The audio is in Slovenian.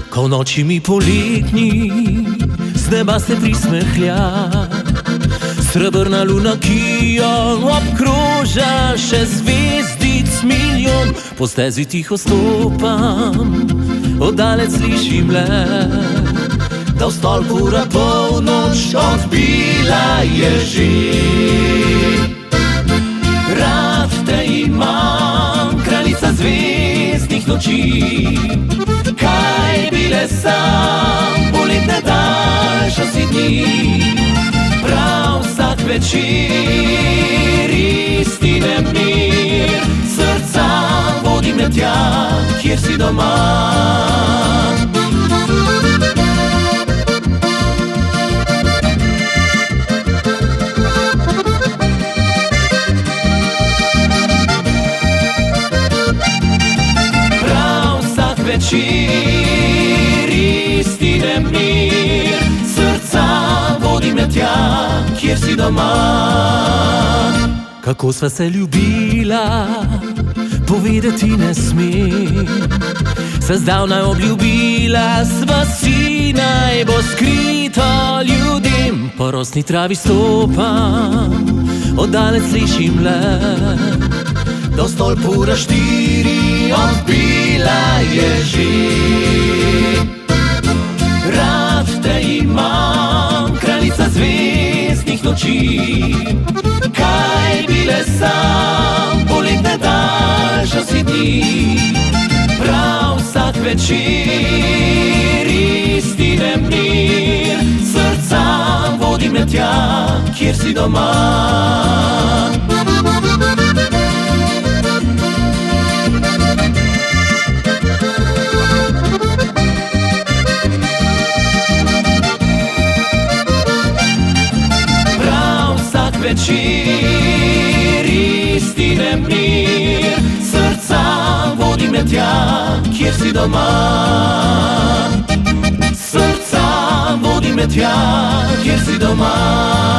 Ko v noči mi poletni z neba se prismehlja srebrna luna, ki jo obkroža še zvezdic milijon. Po stezi tiho stopam, oddalec slišim le, da v stolpu ura polnoč odbila je že. Rad te imam, kraljica zvezdnih noči, kaj bile sam, poletne daljša si dni. Prav vsak večer istine mir, srca vodi me tja, kjer si doma. Prav vsak večer istine mir, srca vodi me tja, kjer si doma. Kako sva se ljubila, povedati ne smem, se zdavnaj obljubila sva si, naj bo skrito ljudem. Po rosni travi stopam, oddalec slišim le, da v stolpu ura 4 odbila je že. Rad te imam, kraljica zvezdnih noči, kaj bile sam, poletne daljša si dni. Prav vsak večer istine mir, srca vodi me tja, kjer si doma. Večer istine mir, srca vodi me tja, kjer si doma. Srca vodi me tja, kjer si doma.